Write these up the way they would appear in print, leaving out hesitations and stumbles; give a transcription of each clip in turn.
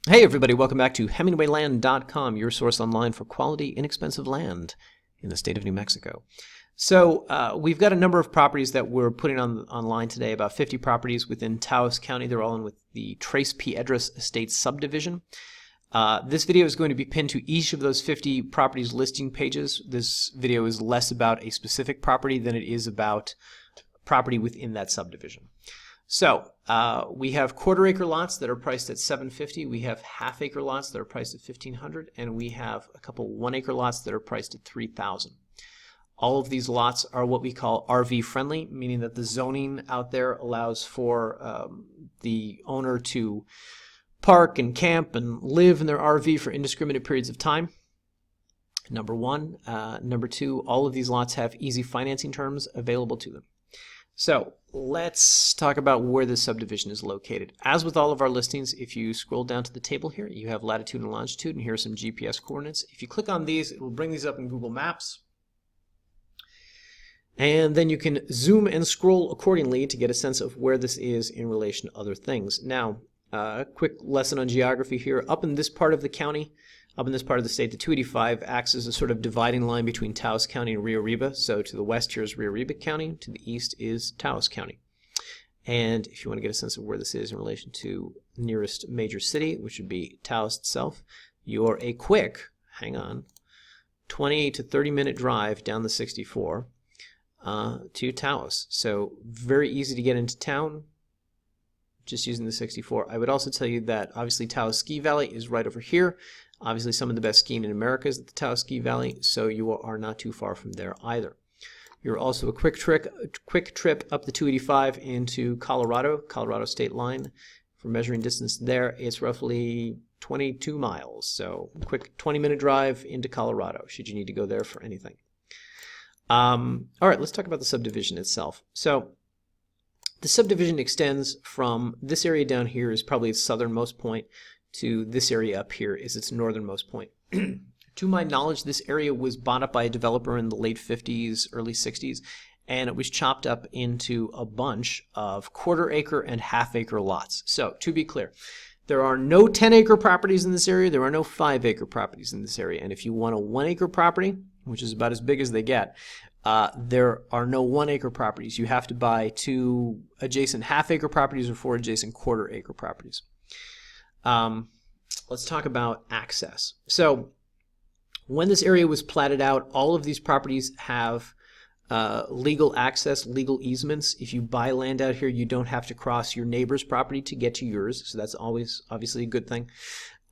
Hey everybody, welcome back to HemingwayLand.com, your source online for quality, inexpensive land in the state of New Mexico. So we've got a number of properties that we're putting online today, about 50 properties within Taos County. They're all in with the Tres Piedras Estates subdivision. This video is going to be pinned to each of those 50 properties listing pages. This video is less about a specific property than it is about property within that subdivision. So we have quarter-acre lots that are priced at $750. We have half-acre lots that are priced at $1,500, and we have a couple one-acre lots that are priced at $3,000. All of these lots are what we call RV friendly, meaning that the zoning out there allows for the owner to park and camp and live in their RV for indiscriminate periods of time. Number one. Number two, all of these lots have easy financing terms available to them. So let's talk about where this subdivision is located. As with all of our listings, if you scroll down to the table here, you have latitude and longitude, and here are some GPS coordinates. If you click on these, it will bring these up in Google Maps. And then you can zoom and scroll accordingly to get a sense of where this is in relation to other things. Now, a quick lesson on geography here. Up in this part of the county, up in this part of the state, the 285 acts as a sort of dividing line between Taos County and Rio Arriba. So to the west here is Rio Arriba County, to the east is Taos County. And if you want to get a sense of where this is in relation to nearest major city, which would be Taos itself, you're a quick, 20 to 30 minute drive down the 64 to Taos. So very easy to get into town just using the 64. I would also tell you that obviously Taos Ski Valley is right over here. Obviously some of the best skiing in America is at the Taos Ski Valley, so you are not too far from there either. You're also a quick trip up the 285 into Colorado state line. For measuring distance there, it's roughly 22 miles. So quick 20-minute drive into Colorado should you need to go there for anything. All right, let's talk about the subdivision itself. So the subdivision extends from this area down here is probably its southernmost point to this area up here is its northernmost point. To my knowledge, this area was bought up by a developer in the late 50s, early 60s, and it was chopped up into a bunch of quarter-acre and half-acre lots. So, to be clear, there are no 10-acre properties in this area, there are no 5-acre properties in this area, and if you want a 1-acre property, which is about as big as they get, there are no 1-acre properties. You have to buy 2 adjacent half-acre properties or 4 adjacent quarter-acre properties. Let's talk about access. So when this area was platted out, all of these properties have legal access, legal easements. If you buy land out here, you don't have to cross your neighbor's property to get to yours, so that's always obviously a good thing.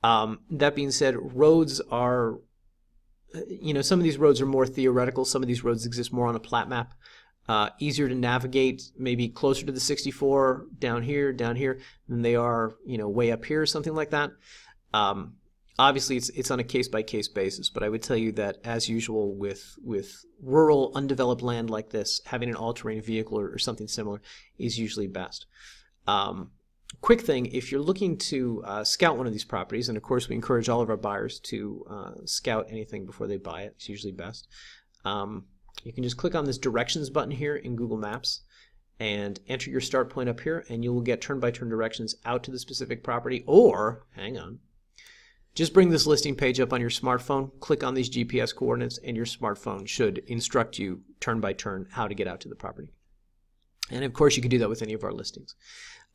That being said, roads are, some of these roads are more theoretical. Some of these roads exist more on a plat map. Easier to navigate, maybe closer to the 64 down here than they are, way up here or something like that. Obviously, it's on a case-by-case basis, but I would tell you that, as usual with rural, undeveloped land like this, having an all-terrain vehicle or something similar is usually best. Quick thing, if you're looking to scout one of these properties, and of course we encourage all of our buyers to scout anything before they buy it, it's usually best. You can just click on this directions button here in Google Maps and enter your start point up here, and you will get turn-by-turn directions out to the specific property, or, just bring this listing page up on your smartphone, click on these GPS coordinates, and your smartphone should instruct you turn-by-turn how to get out to the property. And of course you can do that with any of our listings.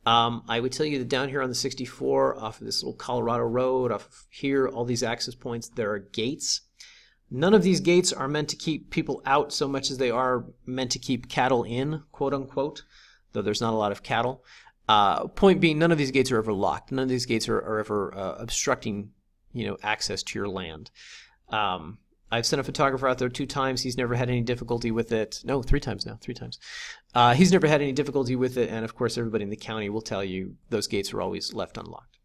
I would tell you that down here on the 64, off of this little Colorado road, off of here, all these access points, there are gates. None of these gates are meant to keep people out so much as they are meant to keep cattle in, quote unquote, though there's not a lot of cattle. Point being, none of these gates are ever locked. None of these gates are ever obstructing, access to your land. I've sent a photographer out there 2 times. He's never had any difficulty with it. No, 3 times now, 3 times. He's never had any difficulty with it, and of course everybody in the county will tell you those gates are always left unlocked.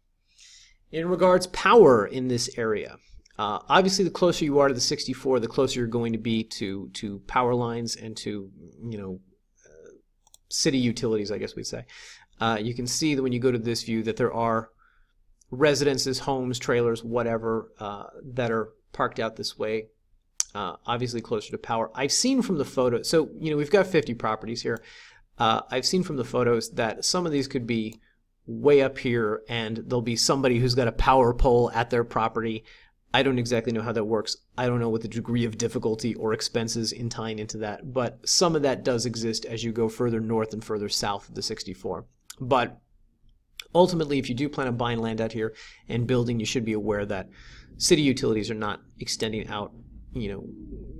In regards power in this area, obviously the closer you are to the 64, the closer you're going to be to power lines and to, city utilities, I guess we'd say. You can see that when you go to this view that there are residences, homes, trailers, whatever, that are parked out this way, obviously closer to power. I've seen from the photo, so we've got 50 properties here. I've seen from the photos that some of these could be way up here and there'll be somebody who's got a power pole at their property. I don't exactly know how that works. I don't know what the degree of difficulty or expenses in tying into that, but some of that does exist as you go further north and further south of the 64. But ultimately, if you do plan on buying land out here and building, you should be aware that city utilities are not extending out,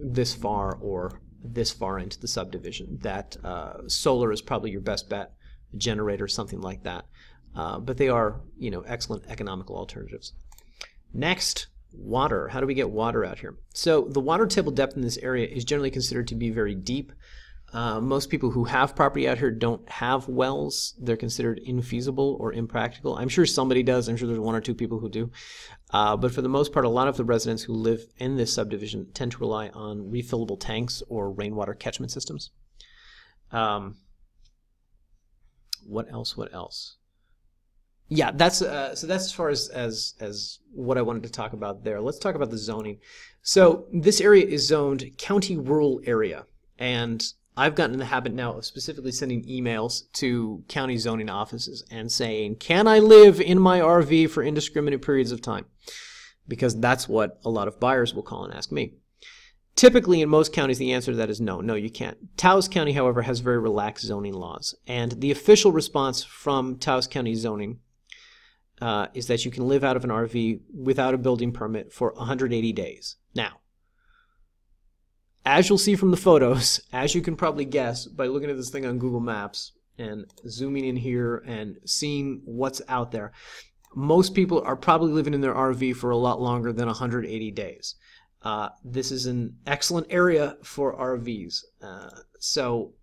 this far or this far into the subdivision. That solar is probably your best bet, a generator, something like that. But they are, excellent economical alternatives. Next, water. How do we get water out here? So the water table depth in this area is generally considered to be very deep. Most people who have property out here don't have wells. They're considered infeasible or impractical. I'm sure somebody does. I'm sure there's one or two people who do. But for the most part, a lot of the residents who live in this subdivision tend to rely on refillable tanks or rainwater catchment systems. What else? Yeah, that's so that's as far as what I wanted to talk about there. Let's talk about the zoning. So this area is zoned county rural area, and I've gotten in the habit now of specifically sending emails to county zoning offices and saying, can I live in my RV for indiscriminate periods of time? Because that's what a lot of buyers will call and ask me. Typically, in most counties, the answer to that is no, you can't. Taos County, however, has very relaxed zoning laws, and the official response from Taos County zoning is that you can live out of an RV without a building permit for 180 days. Now, as you'll see from the photos, as you can probably guess by looking at this thing on Google Maps and zooming in here and seeing what's out there, most people are probably living in their RV for a lot longer than 180 days. This is an excellent area for RVs. So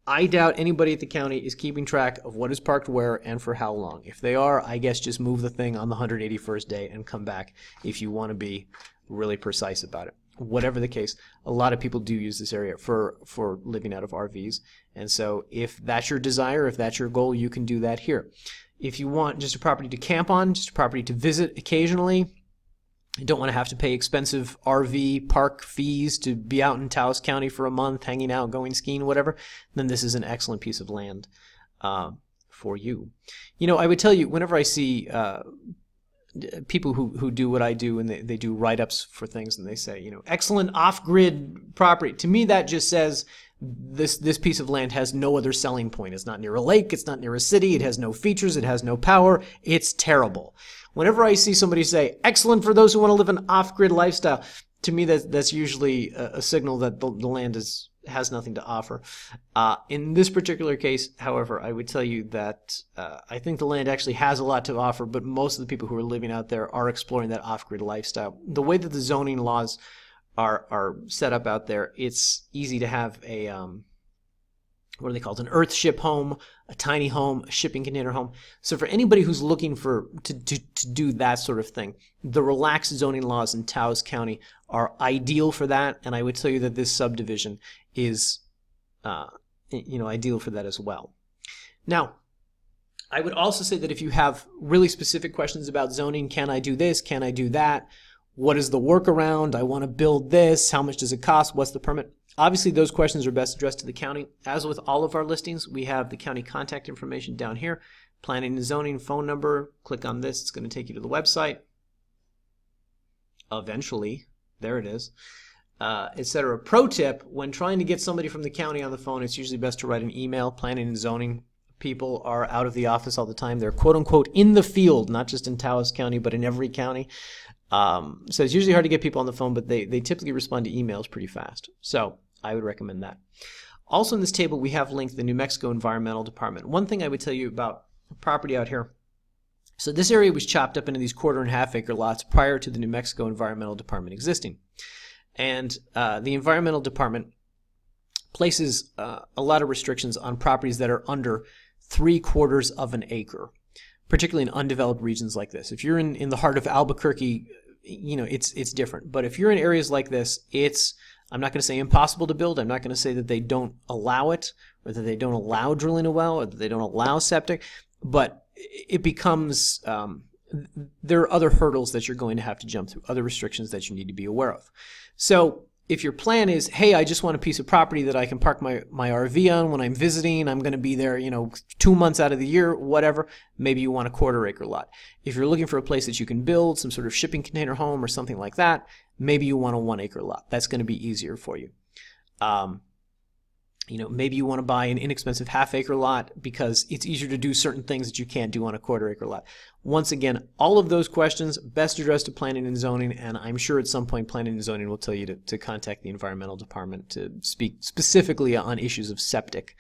I doubt anybody at the county is keeping track of what is parked where and for how long. If they are, I guess just move the thing on the 181st day and come back if you want to be really precise about it. Whatever the case, a lot of people do use this area for living out of RVs. And so if that's your desire, if that's your goal, you can do that here. If you want just a property to camp on, just a property to visit occasionally, you don't want to have to pay expensive RV park fees to be out in Taos County for a month, hanging out, going skiing, whatever, then this is an excellent piece of land for you. I would tell you, whenever I see people who do what I do and they do write-ups for things and they say, excellent off-grid property, to me that just says this piece of land has no other selling point. It's not near a lake, it's not near a city, it has no features, it has no power, it's terrible. Whenever I see somebody say, excellent for those who want to live an off-grid lifestyle, to me that's usually a signal that the land has nothing to offer. In this particular case, however, I would tell you that I think the land actually has a lot to offer, but most of the people who are living out there are exploring that off-grid lifestyle. The way that the zoning laws are set up out there, it's easy to have a what are they called? An earthship home, a tiny home, a shipping container home. So for anybody who's looking to do that sort of thing, the relaxed zoning laws in Taos County are ideal for that, and I would tell you that this subdivision is ideal for that as well. Now, I would also say that if you have really specific questions about zoning, can I do this, can I do that, what is the workaround, I want to build this, how much does it cost, what's the permit? Obviously, those questions are best addressed to the county. As with all of our listings, we have the county contact information down here, planning and zoning phone number. Click on this, it's going to take you to the website. Eventually, there it is, etc. Pro tip, when trying to get somebody from the county on the phone, it's usually best to write an email. Planning and zoning people are out of the office all the time. They're quote-unquote in the field, not just in Taos County, but in every county. So it's usually hard to get people on the phone, but they typically respond to emails pretty fast. So I would recommend that. Also in this table, we have linked the New Mexico Environmental Department. One thing I would tell you about property out here, so this area was chopped up into these 1/4 acre lots prior to the New Mexico Environmental Department existing. And the Environmental Department places a lot of restrictions on properties that are under 3/4 of an acre, particularly in undeveloped regions like this. If you're in the heart of Albuquerque, it's different. But if you're in areas like this, I'm not going to say impossible to build. I'm not going to say that they don't allow it, or that they don't allow drilling a well, or that they don't allow septic. But it becomes, there are other hurdles that you're going to have to jump through, other restrictions that you need to be aware of. So if your plan is, hey, I just want a piece of property that I can park my RV on when I'm visiting, I'm going to be there, 2 months out of the year, whatever, maybe you want a 1/4 acre lot. If you're looking for a place that you can build, some sort of shipping container home or something like that, maybe you want a 1 acre lot. That's going to be easier for you. Maybe you want to buy an inexpensive 1/2 acre lot because it's easier to do certain things that you can't do on a 1/4 acre lot. Once again, all of those questions best addressed to planning and zoning, and I'm sure at some point planning and zoning will tell you to contact the environmental department to speak specifically on issues of septic.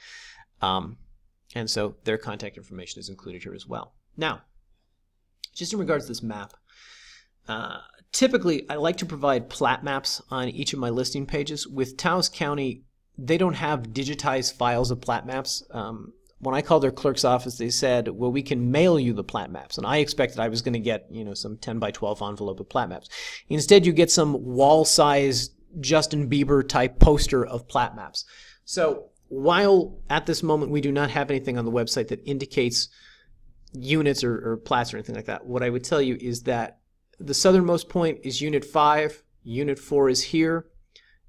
And so their contact information is included here as well. Now, just in regards to this map, typically I like to provide plat maps on each of my listing pages. With Taos County, they don't have digitized files of plat maps. When I called their clerk's office, they said, well, we can mail you the plat maps. And I expected I was going to get, some 10 by 12 envelope of plat maps. Instead, you get some wall-sized Justin Bieber type poster of plat maps. So while at this moment we do not have anything on the website that indicates units or plats or anything like that, what I would tell you is that the southernmost point is Unit 5, Unit 4 is here,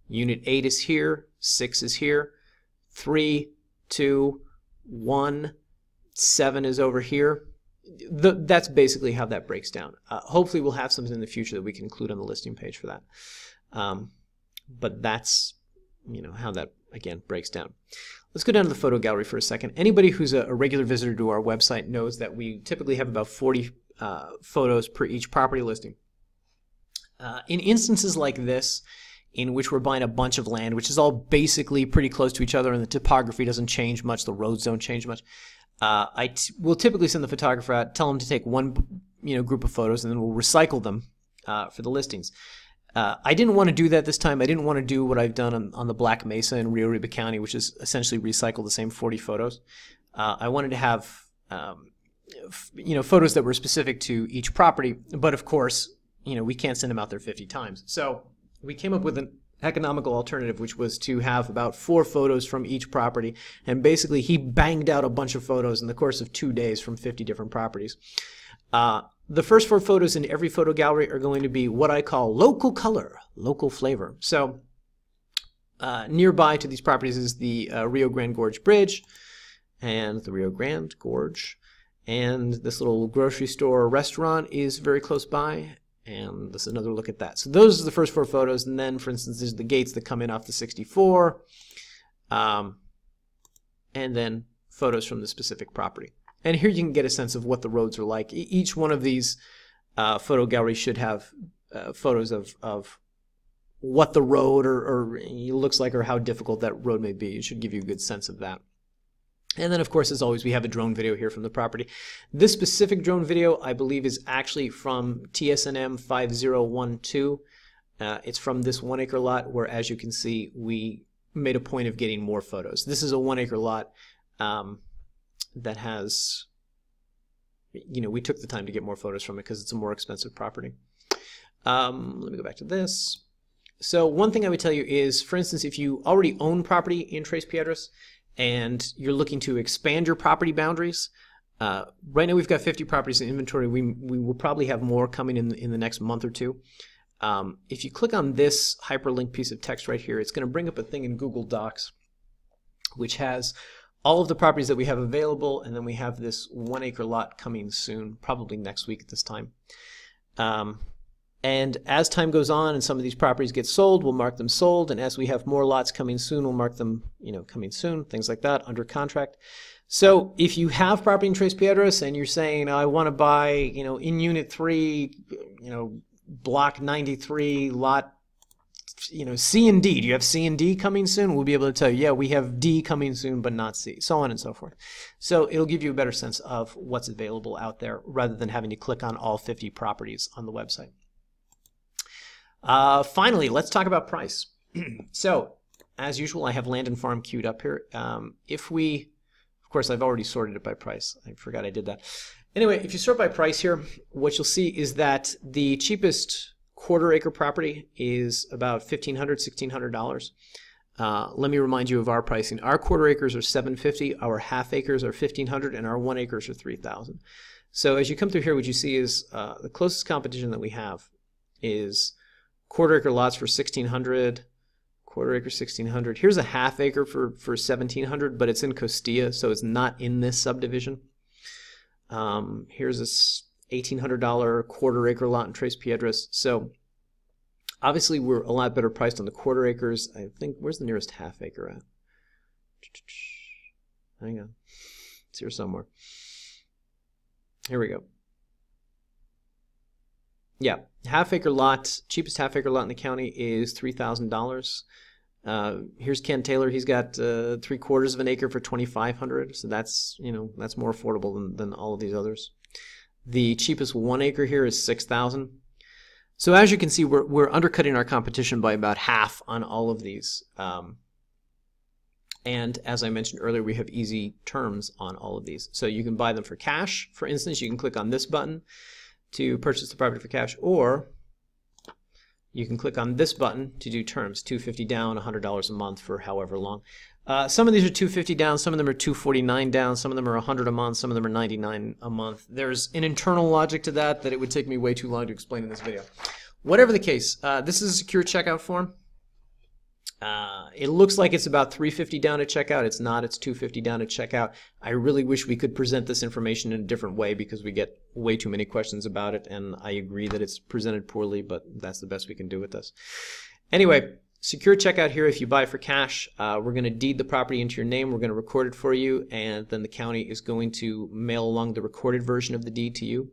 Unit 8 is here, 6 is here, 3, 2, 1, 7 is over here. That's basically how that breaks down. Hopefully we'll have something in the future that we can include on the listing page for that. But that's how that, again, breaks down. Let's go down to the photo gallery for a second. Anybody who's a regular visitor to our website knows that we typically have about 40 photos per each property listing. In instances like this, in which we're buying a bunch of land, which is all basically pretty close to each other and the topography doesn't change much, the roads don't change much, I will typically send the photographer out, tell them to take one group of photos, and then we'll recycle them for the listings. I didn't want to do that this time. I didn't want to do what I've done on the Black Mesa in Rio Arriba County, which is essentially recycle the same 40 photos. I wanted to have photos that were specific to each property, but of course, we can't send them out there 50 times. So we came up with an economical alternative, which was to have about 4 photos from each property, and basically he banged out a bunch of photos in the course of 2 days from 50 different properties. The first 4 photos in every photo gallery are going to be what I call local color, local flavor. So nearby to these properties is the Rio Grande Gorge Bridge and the Rio Grande Gorge, and this little grocery store restaurant is very close by. And this is another look at that. So those are the first 4 photos, and then, for instance, there's the gates that come in off the 64, and then photos from the specific property. And here you can get a sense of what the roads are like. Each one of these photo galleries should have photos of what the road or looks like, or how difficult that road may be. It should give you a good sense of that. And then, of course, as always, we have a drone video here from the property. This specific drone video, I believe, is actually from TSNM 5012. It's from this 1 acre lot where, as you can see, we made a point of getting more photos. This is a 1 acre lot that has, we took the time to get more photos from it because it's a more expensive property. Let me go back to this. So one thing I would tell you is, for instance, if you already own property in Tres Piedras, and you're looking to expand your property boundaries, right now we've got 50 properties in inventory. We will probably have more coming in the next month or two. If you click on this hyperlink piece of text right here, it's going to bring up a thing in Google Docs which has all of the properties that we have available, and then we have this 1 acre lot coming soon, probably next week at this time. And as time goes on and some of these properties get sold, we'll mark them sold. And as we have more lots coming soon, we'll mark them, coming soon, things like that, under contract. So if you have property in Tres Piedras and you're saying, I want to buy, in Unit 3, Block 93, lot, C and D. Do you have C and D coming soon? We'll be able to tell you, yeah, we have D coming soon, but not C, so on and so forth. So it'll give you a better sense of what's available out there rather than having to click on all 50 properties on the website. Finally, let's talk about price. So, as usual, I have land and farm queued up here. Of course, I've already sorted it by price. I forgot I did that. Anyway, if you sort by price here, what you'll see is that the cheapest 1/4 acre property is about $1,500, $1,600. Let me remind you of our pricing. Our 1/4 acres are $750, our 1/2 acres are $1,500, and our 1 acres are $3,000. So as you come through here, what you see is the closest competition that we have is 1/4 acre lots for $1,600, Quarter acre, 1,600. Here's a half acre for 1,700, but it's in Costilla, so it's not in this subdivision. Here's a $1,800 quarter acre lot in Tres Piedras. So obviously we're a lot better priced on the quarter acres. I think, where's the nearest half acre at? Hang on. It's here somewhere. Here we go. Yeah, half acre lot, cheapest half acre lot in the county is $3,000. Here's Ken Taylor. He's got 3/4 of an acre for $2,500. So that's, you know, that's more affordable than all of these others. The cheapest 1 acre here is $6,000. So as you can see, we're undercutting our competition by about half on all of these. And as I mentioned earlier, we have easy terms on all of these. So you can buy them for cash. For instance, you can click on this button to purchase the property for cash, or you can click on this button to do terms, $250 down, $100 a month for however long. Some of these are $250 down, some of them are $249 down, some of them are $100 a month, some of them are $99 a month. There's an internal logic to that it would take me way too long to explain in this video. Whatever the case, this is a secure checkout form. It looks like it's about $350 down at checkout. It's not. It's $250 down at checkout. I really wish we could present this information in a different way because we get way too many questions about it, and I agree that it's presented poorly, but that's the best we can do with this. Anyway, secure checkout here. If you buy for cash, we're going to deed the property into your name. We're going to record it for you, and then the county is going to mail along the recorded version of the deed to you.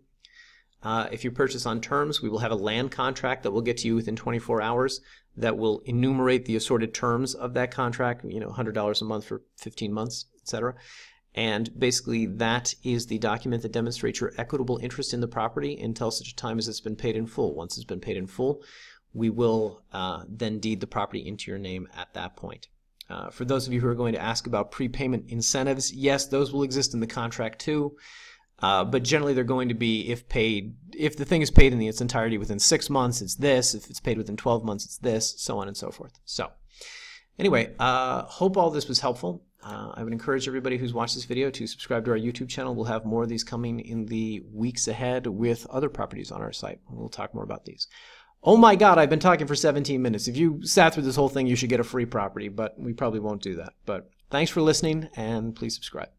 If you purchase on terms, we will have a land contract that will get to you within 24 hours that will enumerate the assorted terms of that contract, you know, $100 a month for 15 months, etc. And basically that is the document that demonstrates your equitable interest in the property until such a time as it's been paid in full. Once it's been paid in full, we will then deed the property into your name at that point. For those of you who are going to ask about prepayment incentives, yes, those will exist in the contract too. But generally they're going to be if the thing is paid in its entirety within 6 months, it's this. If it's paid within 12 months, it's this, so on and so forth. So anyway, hope all this was helpful. I would encourage everybody who's watched this video to subscribe to our YouTube channel. We'll have more of these coming in the weeks ahead with other properties on our site. We'll talk more about these. Oh my God, I've been talking for 17 minutes. If you sat through this whole thing, you should get a free property, but we probably won't do that. But thanks for listening, and please subscribe.